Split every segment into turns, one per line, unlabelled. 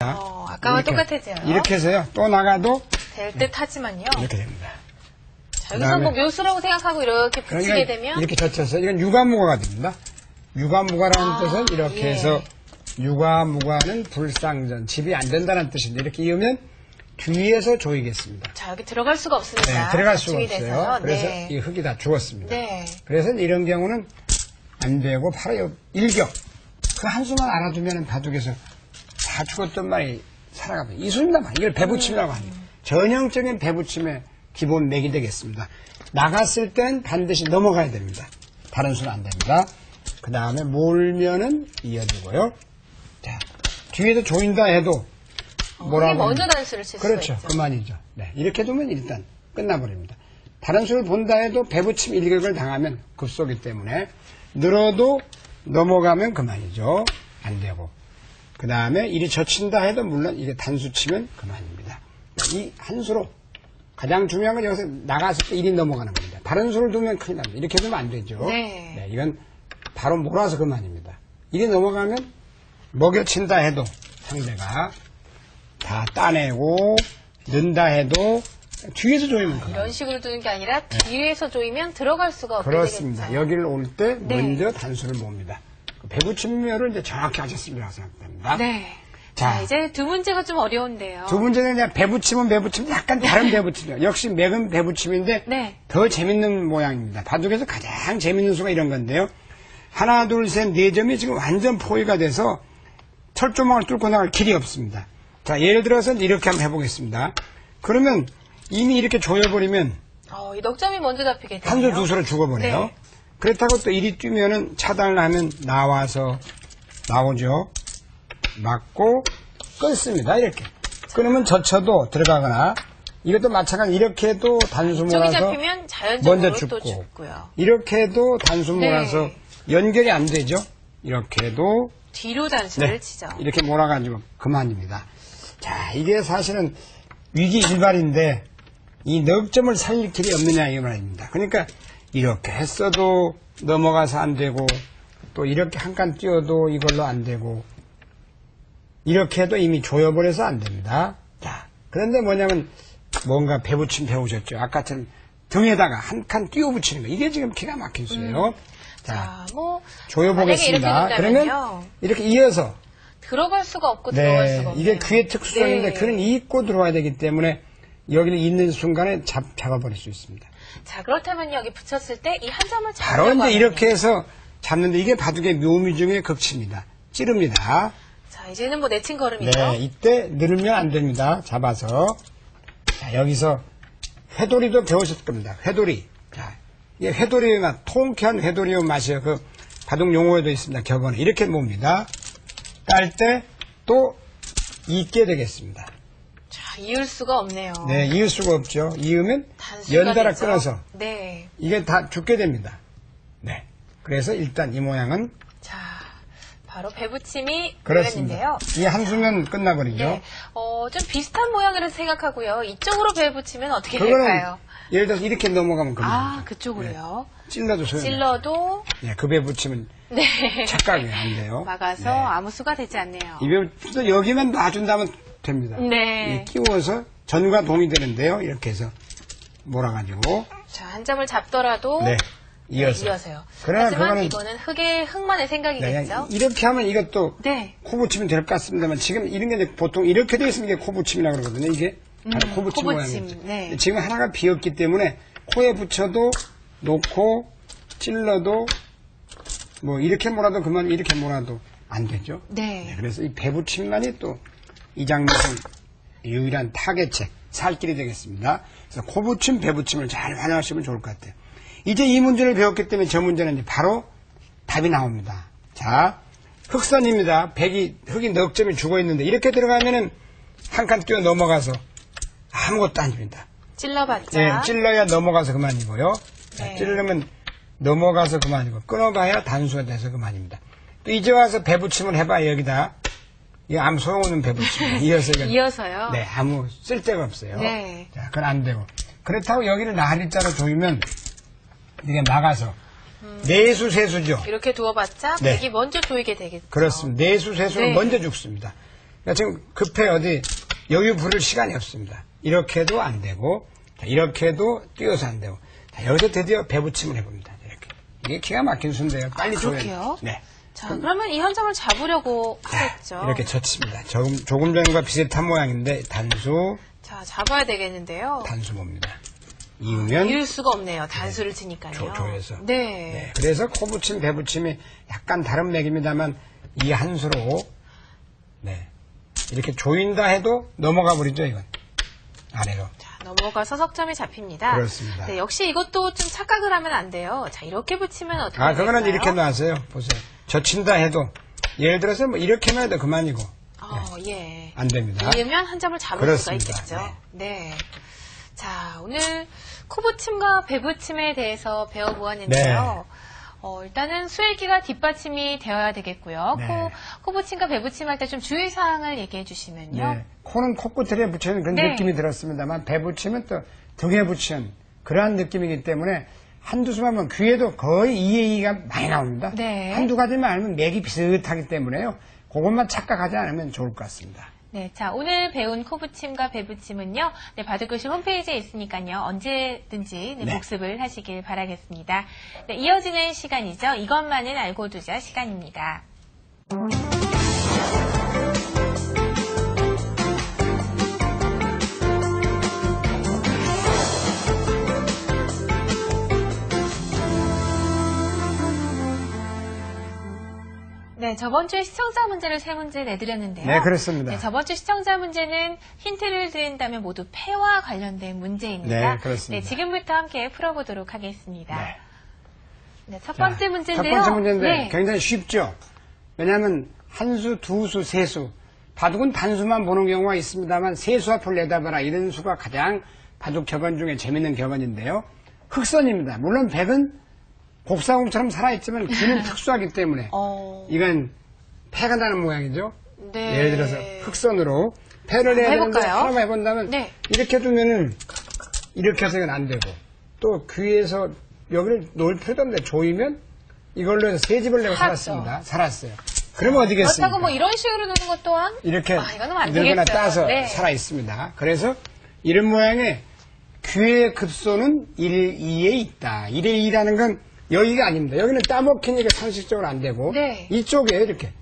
아까와 똑같아져요.
이렇게 해서요. 또 나가도
될 듯 하지만요.
이렇게 됩니다.
자, 여기서 뭐 묘수라고 생각하고 이렇게 붙이게 되면
이렇게 젖혀서 이건 유가무가가 됩니다. 유가무가라는 뜻은 이렇게
예.
해서 유가무가는 불상전, 집이 안 된다는 뜻인데 이렇게 이으면 뒤에서 조이겠습니다.
자, 여기 들어갈 수가 없습니다.
네, 들어갈 수가
압축이
없어요.
돼서요.
그래서
네.
이 흙이 다 죽었습니다.
네.
그래서 이런 경우는 안 되고 바로 일격 그 한 수만 알아두면 바둑에서 다 죽었던 말이 살아갑니다. 이 수입니다만 이걸 배붙임이라고 합니다. 전형적인 배붙임의 기본 맥이 되겠습니다. 나갔을 땐 반드시 넘어가야 됩니다. 다른 수는 안 됩니다. 그 다음에 몰면은 이어지고요. 자, 뒤에서 조인다 해도 뭐라고
먼저 단수를 칠 수가
그렇죠.
있죠.
그만이죠. 네, 이렇게 두면 일단 끝나버립니다. 다른 수를 본다 해도 배붙임 일격을 당하면 급소기 때문에 늘어도 넘어가면 그만이죠. 안 되고. 그 다음에 이리 젖힌다 해도 물론 이게 단수 치면 그만입니다. 이 한 수로 가장 중요한 건 여기서 나갔을 때 일이 넘어가는 겁니다. 다른 수를 두면 큰일 납니다. 이렇게 두면 안 되죠.
네.
이건 바로 몰아서 그만입니다. 일이 넘어가면 먹여친다 해도 상대가 다 따내고 는다 해도 뒤에서 조이면 그만.
이런 식으로 두는 게 아니라 뒤에서 조이면 들어갈 수가 없게
그렇습니다.
되겠죠.
여기를 올 때
네.
먼저 단수를 봅니다. 배붙임묘를 이제 정확히 하셨으리라고 생각됩니다.
네.
자,
자, 이제 두 문제가 좀 어려운데요.
두 번째는 그냥 배붙임은 배붙임 약간 다른 배붙임이에요. 역시 맥은 배붙임인데
네.
더 재밌는 모양입니다. 바둑에서 가장 재밌는 수가 이런 건데요. 하나, 둘, 셋, 네 점이 지금 완전 포위가 돼서 철조망을 뚫고 나갈 길이 없습니다. 자, 예를 들어서 이렇게 한번 해보겠습니다. 그러면 이미 이렇게 조여버리면
이 넉점이 먼저 잡히게 되네요.
한 수 두 수를 죽어버려요.
네.
그렇다고 또 이리 뛰면은 차단을 하면 나와서 나오죠. 맞고 끊습니다. 이렇게. 끊으면 젖혀도 들어가거나 이것도 마찬가지 이렇게 해도 단수
쪽이
몰아서
잡히면 자연적으로
먼저
또
죽고
죽고요.
이렇게 해도 단수
네.
몰아서 연결이 안 되죠. 이렇게 해도
뒤로 단수를 치죠.
이렇게 몰아가지고 그만입니다. 자, 이게 사실은 위기 일발인데 이 넉점을 살릴 길이 없느냐 이 말입니다. 그러니까 이렇게 했어도 넘어가서 안 되고 또 이렇게 한 칸 띄워도 이걸로 안 되고 이렇게 해도 이미 조여버려서 안 됩니다. 자, 그런데 뭐냐면 뭔가 배붙임 배우셨죠. 아까처럼 등에다가 한 칸 띄워 붙이는 거. 이게 지금 기가 막힌 수예요. 자,
뭐
조여보겠습니다.
만약에 이렇게
그러면
된다면요.
이렇게 이어서
들어갈 수가 없고 들어갈 수가 없네요.
이게 귀의 특수성인데
네.
그는 잇고 들어와야 되기 때문에 여기를 잇는 순간에 잡아버릴 수 있습니다.
자, 그렇다면 여기 붙였을 때 이 한 점을
바로
잡으려고
이제 이렇게
하면요.
해서 잡는데 이게 바둑의 묘미 중의 극치입니다. 찌릅니다.
자, 이제는 뭐 내친 걸음이죠.
네, 이때 늘으면 안 됩니다. 잡아서. 자, 여기서 회돌이도 배우셨을 겁니다. 회돌이. 자, 이게 회돌이가 통쾌한 회돌이의 맛이에요. 그 바둑 용어에도 있습니다. 격언에. 이렇게 봅니다. 딸 때 또 잇게 되겠습니다.
자, 이을 수가 없네요.
네, 이을 수가 없죠. 이으면
단수가
연달아
되죠.
끊어서
네.
이게 다 죽게 됩니다. 네. 그래서 일단 이 모양은
자, 바로 배붙임이
그렇습니다.
되었는데요.
이 한 수면 끝나버리죠.
네. 좀 비슷한 모양으로 생각하고요. 이쪽으로 배붙이면 어떻게
그거는
될까요?
예를 들어서 이렇게 넘어가면 그만.
그쪽으로요.
찔러도 소용없어요.
찔러도
네, 그 배 붙이면
네.
착각이 안 돼요.
막아서
네.
아무 수가 되지 않네요.
이 배 여기만 놔준다면 됩니다.
네.
이 끼워서 전과 동이 되는데요. 이렇게 해서 몰아가지고
자, 한 점을 잡더라도
네, 이어서.
이어서요.
그러나
하지만
그거는
이거는 흙만의
네,
생각이겠죠?
이렇게 하면 이것도
네.
코 붙이면 될 것 같습니다만 지금 이런 게 이제 보통 이렇게 되어 있으면 이게 코 붙임이라고 그러거든요. 이게 바로 코 붙임
코붙임,
모양이죠.
네.
지금 하나가 비었기 때문에 코에 붙여도 놓고 찔러도 뭐 이렇게 몰아도 그만 이렇게 몰아도 안 되죠.
네.
그래서 이 배붙임만이 또 이 장면은 유일한 타겟책, 살길이 되겠습니다. 그래서 코붙임, 배붙임을 잘 활용하시면 좋을 것 같아요. 이제 이 문제를 배웠기 때문에 저 문제는 이제 바로 답이 나옵니다. 자, 흑선입니다. 흑이 넉 점이 죽어 있는데 이렇게 들어가면은 한 칸 뛰어 넘어가서 아무것도 아닙니다.
찔러봤자.
네, 찔러야 넘어가서 그만이고요.
네.
찌르면 넘어가서 그만이고 끊어봐야 단수가 돼서 그만입니다. 또 이제 와서 배붙임을 해봐 여기다. 이거 아무 소용없는 배붙임. 이어서
이어서요.
네, 아무 쓸데가 없어요.
네.
자, 그건 안 되고. 그렇다고 여기를 나리자로 조이면 이게 나가서 내수 세수죠.
이렇게 두어봤자
네.
백이 먼저 조이게 되겠죠.
그렇습니다. 내수 세수는
네.
먼저 죽습니다. 그러니까 지금 급해 어디 여유 부릴 시간이 없습니다. 이렇게 해도 안 되고, 자, 이렇게 해도 뛰어서 안 되고, 자, 여기서 드디어 배붙임을 해봅니다. 이렇게. 이게 기가 막힌 순서예요. 빨리 줘야 돼요.
그렇게요?
네.
자, 그러면 이 한 점을 잡으려고 하겠죠.
이렇게 젖힙니다. 조금 전과 비슷한 모양인데, 단수
잡아야 되겠는데요.
봅니다. 이으면
이을 수가 없네요. 단수를 치니까요.
조여서.
네.
네. 그래서 코붙임, 배붙임이 약간 다른 맥입니다만 이 한 수로 네. 이렇게 조인다 해도 넘어가 버리죠, 이건. 아래로.
자, 넘어가서 석점이 잡힙니다.
그렇습니다.
네, 역시 이것도 좀 착각을 하면 안 돼요. 자, 이렇게 붙이면 어떻게 될까요?
그거는 이렇게 놔세요. 보세요. 젖힌다 해도 예를 들어서 뭐 이렇게만 해도 그만이고.
예.
안 됩니다.
이으면 한 점을 잡을
그렇습니다.
수가 있겠죠. 네. 자, 오늘 코붙임과 배붙임에 대해서 배워보았는데요. 일단은 수일기가 뒷받침이 되어야 되겠고요.
네.
코붙임과 배붙임 할 때 좀 주의사항을 얘기해 주시면요.
네. 코는 코끝에 붙이는 그런
네.
느낌이 들었습니다만 배붙이면 또 등에 붙이는 그러한 느낌이기 때문에 한두 수만 하면 귀에도 거의 2의 2가 많이 나옵니다.
네.
한두 가지만 알면 맥이 비슷하기 때문에요. 그것만 착각하지 않으면 좋을 것 같습니다.
네, 자, 오늘 배운 코붙임과 배붙임은요, 네, 바둑교실 홈페이지에 있으니까요, 언제든지
네.
복습을 하시길 바라겠습니다. 네, 이어지는 시간이죠. 이것만은 알고 두자 시간입니다. 네, 저번 주에 시청자 문제를 3문제 내드렸는데요.
네, 그렇습니다.
네, 저번 주 시청자 문제는 힌트를 드린다면 모두 패와 관련된 문제입니다.
네, 그렇습니다.
네, 지금부터 함께 풀어보도록 하겠습니다.
네.
네, 첫 번째 문제인데요.
첫 번째 문제인데
네.
굉장히 쉽죠. 왜냐하면 한 수, 두 수, 세 수. 바둑은 단수만 보는 경우가 있습니다만 세수 앞을 내다봐라 이런 수가 가장 바둑 격언 중에 재밌는 격언인데요. 흑선입니다. 물론 백은 곡사공처럼 살아있지만 귀는 특수하기 때문에 이건 패가 나는 모양이죠.
네.
예를 들어서 흑선으로 패를 내야 되는데
해볼까요?
하나만 해본다면
네.
이렇게 두면은 이렇게 해서 이건 안 되고 또 귀에서 여기를 놓을 필요도 없는데 조이면 이걸로 해서 세 집을 내고 살았습니다. 살았어요. 그러면 어디겠습니까?
그렇다고 뭐 이런 식으로 두는 것 또한
이렇게
이거는 안
늘거나
되겠죠.
따서
네.
살아 있습니다. 그래서 이런 모양의 귀의 급소는 1, 2에 있다. 1에 2라는 건 여기가 아닙니다. 여기는 따먹히니까 상식적으로 안 되고
네.
이쪽에 이렇게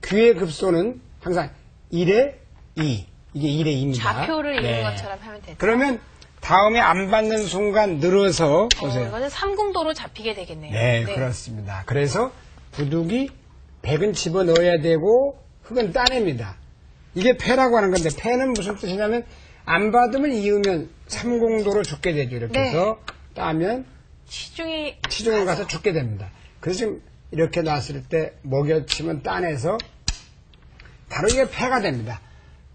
귀의 급소는 항상 1에 2. 이게 1에 2입니다.
좌표를 읽는 것처럼 하면 되죠.
그러면 다음에 안 받는 순간 늘어서 보세요.
이거는 삼궁도로 잡히게 되겠네요.
네, 그렇습니다. 그래서 부둑이 백은 집어넣어야 되고 흙은 따냅니다. 이게 패라고 하는 건데 패는 무슨 뜻이냐면 안 받으면 이으면 삼공도로 죽게 되죠. 이렇게
네.
해서 따면
치중을
가서 죽게 됩니다. 그래서 지금 이렇게 놨을 때 먹여치면 따내서 바로 이게 패가 됩니다.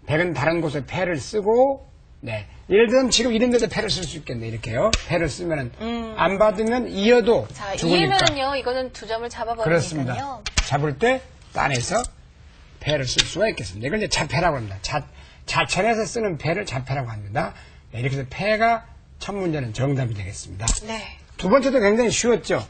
백은 다른 곳에 패를 쓰고 네. 예를 들면 지금 이런 데도 패를 쓸 수 있겠네. 이렇게요. 패를 쓰면은 안 받으면 이어도
자,
죽으니까.
이으면은요, 이거는 두 점을 잡아버리니까요.
그렇습니다. 잡을 때 따내서 패를 쓸 수가 있겠습니다. 이걸 이제 자패라고 합니다. 자천에서 쓰는 패를 자패라고 합니다. 네, 이렇게 해서 패가 첫 문제는 정답이 되겠습니다.
네.
두 번째도 굉장히 쉬웠죠.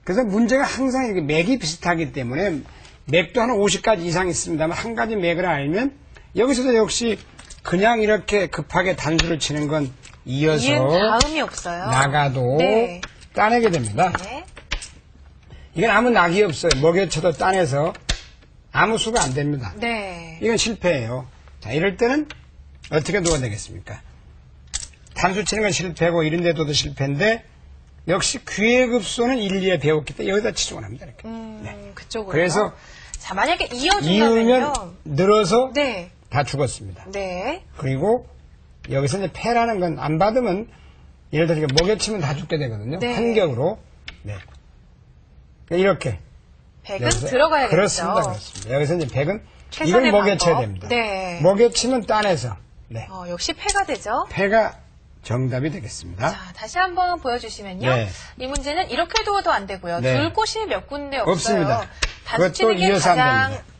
그래서 문제가 항상 이렇게 맥이 비슷하기 때문에 맥도 한 50가지 이상 있습니다만 한 가지 맥을 알면 여기서도 역시 그냥 이렇게 급하게 단수를 치는 건 이어서
이은 다음이 없어요.
나가도
네.
따내게 됩니다.
네.
이건 아무 낙이 없어요. 먹여쳐도 따내서 아무 수가 안 됩니다.
네.
이건 실패예요. 자, 이럴 때는 어떻게 놓아야 되겠습니까? 단수 치는 건 실패고 이런 데 둬도 실패인데 역시 귀의 급소는 1, 2에 배웠기 때문에 여기다 치중을 합니다. 이렇게. 네.
그쪽으로.
그래서
자, 만약에
이으면
이어준다면요.
늘어서
네.
다 죽었습니다.
네.
그리고 여기서 이제 패라는 건 안 받으면 예를 들어 먹여치면 다 죽게 되거든요.
네.
환격으로. 네. 이렇게.
백은
여기서-
들어가야겠죠.
그렇습니다. 그렇습니다. 여기서 이제 백은
최선의
이걸 먹여쳐야
방법.
됩니다.
네.
먹여치면 따내서. 네.
역시 패가 되죠.
패가 정답이 되겠습니다.
자, 다시 한번 보여주시면요.
네.
이 문제는 이렇게 두어도 안 되고요.
네.
둘 곳이 몇 군데 없어요.
없습니다.
단수 치는
그것도
게
이어서 안
가장
됩니다.